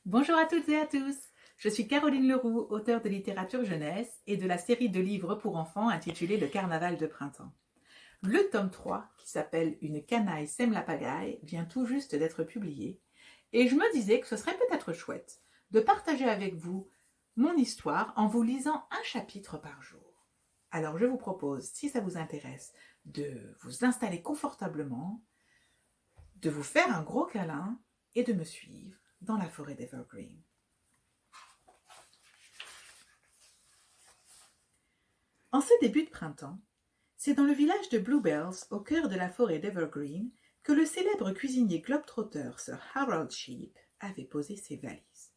Bonjour à toutes et à tous. Je suis Caroline Leroux, auteure de littérature jeunesse et de la série de livres pour enfants intitulée Le Carnaval de printemps. Le tome 3, qui s'appelle Une canaille sème la pagaille, vient tout juste d'être publié et je me disais que ce serait peut-être chouette de partager avec vous mon histoire en vous lisant un chapitre par jour. Alors je vous propose, si ça vous intéresse, de vous installer confortablement, de vous faire un gros câlin et de me suivre dans la forêt d'Evergreen. En ce début de printemps, c'est dans le village de Bluebells, au cœur de la forêt d'Evergreen, que le célèbre cuisinier globe-trotter Sir Harold Sheep avait posé ses valises.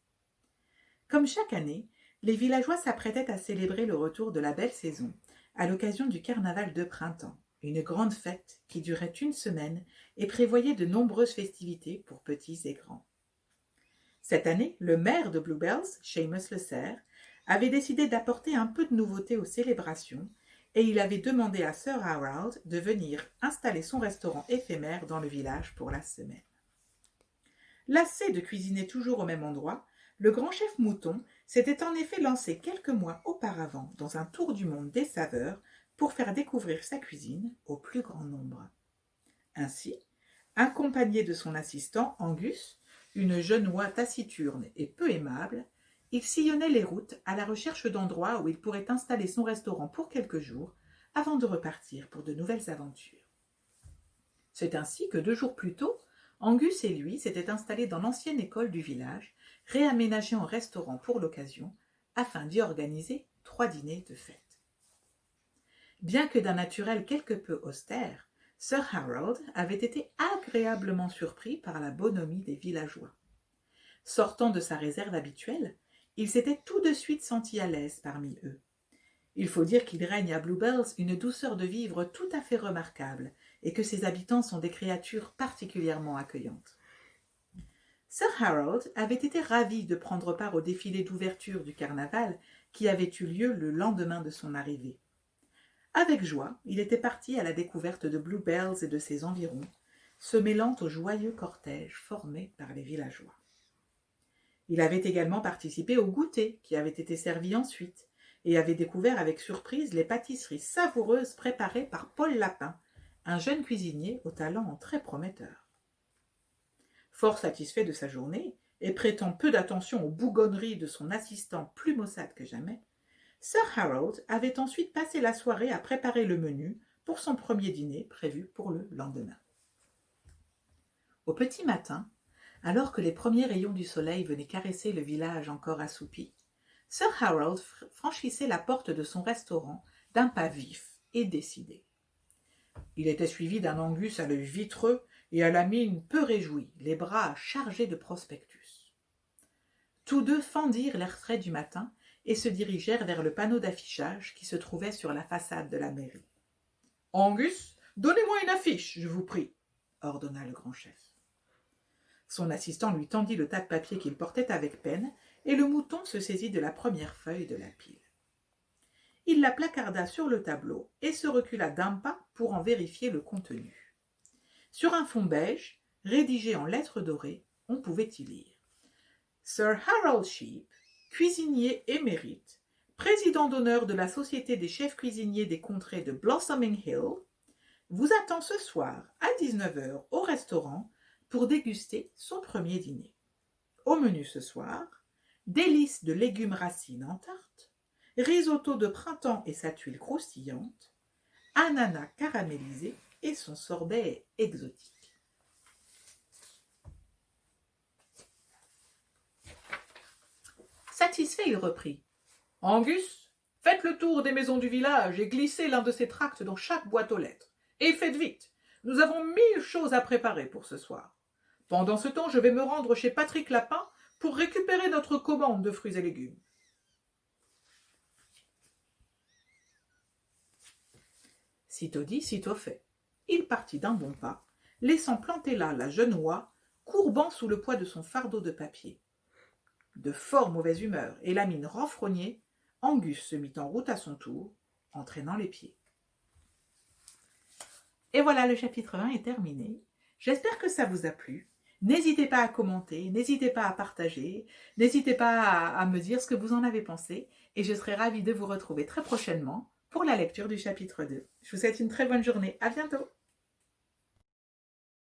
Comme chaque année, les villageois s'apprêtaient à célébrer le retour de la belle saison, à l'occasion du carnaval de printemps, une grande fête qui durait une semaine et prévoyait de nombreuses festivités pour petits et grands. Cette année, le maire de Bluebells, Seamus le cerf, avait décidé d'apporter un peu de nouveauté aux célébrations et il avait demandé à Sir Harold de venir installer son restaurant éphémère dans le village pour la semaine. Lassé de cuisiner toujours au même endroit, le grand chef Mouton s'était en effet lancé quelques mois auparavant dans un tour du monde des saveurs pour faire découvrir sa cuisine au plus grand nombre. Ainsi, accompagné de son assistant Angus, une jeune oie taciturne et peu aimable, il sillonnait les routes à la recherche d'endroits où il pourrait installer son restaurant pour quelques jours avant de repartir pour de nouvelles aventures. C'est ainsi que 2 jours plus tôt, Angus et lui s'étaient installés dans l'ancienne école du village, réaménagée en restaurant pour l'occasion, afin d'y organiser 3 dîners de fête. Bien que d'un naturel quelque peu austère, Sir Harold avait été agréablement surpris par la bonhomie des villageois. Sortant de sa réserve habituelle, il s'était tout de suite senti à l'aise parmi eux. Il faut dire qu'il règne à Bluebells une douceur de vivre tout à fait remarquable et que ses habitants sont des créatures particulièrement accueillantes. Sir Harold avait été ravi de prendre part au défilé d'ouverture du carnaval qui avait eu lieu le lendemain de son arrivée. Avec joie, il était parti à la découverte de Bluebells et de ses environs, se mêlant au joyeux cortège formé par les villageois. Il avait également participé au goûter qui avait été servi ensuite et avait découvert avec surprise les pâtisseries savoureuses préparées par Paul Lapin, un jeune cuisinier au talent très prometteur. Fort satisfait de sa journée et prêtant peu d'attention aux bougonneries de son assistant plus maussade que jamais, Sir Harold avait ensuite passé la soirée à préparer le menu pour son premier dîner prévu pour le lendemain. Au petit matin, alors que les premiers rayons du soleil venaient caresser le village encore assoupi, Sir Harold franchissait la porte de son restaurant d'un pas vif et décidé. Il était suivi d'un Angus à l'œil vitreux et à la mine peu réjouie, les bras chargés de prospectus. Tous deux fendirent l'air frais du matin et se dirigèrent vers le panneau d'affichage qui se trouvait sur la façade de la mairie. « Angus, donnez-moi une affiche, je vous prie, » ordonna le grand chef. Son assistant lui tendit le tas de papier qu'il portait avec peine, et le mouton se saisit de la première feuille de la pile. Il la placarda sur le tableau et se recula d'un pas pour en vérifier le contenu. Sur un fond beige, rédigé en lettres dorées, on pouvait y lire « Sir Harold Sheep, cuisinier émérite, président d'honneur de la Société des chefs cuisiniers des contrées de Blossoming Hill, vous attend ce soir à 19h au restaurant pour déguster son premier dîner. Au menu ce soir, délices de légumes racines en tarte, risotto de printemps et sa tuile croustillante, ananas caramélisé et son sorbet exotique. » Satisfait, il reprit. « Angus, faites le tour des maisons du village et glissez l'un de ces tracts dans chaque boîte aux lettres. Et faites vite, nous avons 1000 choses à préparer pour ce soir. Pendant ce temps, je vais me rendre chez Patrick Lapin pour récupérer notre commande de fruits et légumes. » Sitôt dit, sitôt fait. Il partit d'un bon pas, laissant planter là la jeune oie, courbant sous le poids de son fardeau de papier. De fort mauvaise humeur et la mine renfrognée, Angus se mit en route à son tour, en traînant les pieds. Et voilà, le chapitre 1 est terminé. J'espère que ça vous a plu. N'hésitez pas à commenter, n'hésitez pas à partager, n'hésitez pas à me dire ce que vous en avez pensé et je serai ravie de vous retrouver très prochainement pour la lecture du chapitre 2. Je vous souhaite une très bonne journée. À bientôt!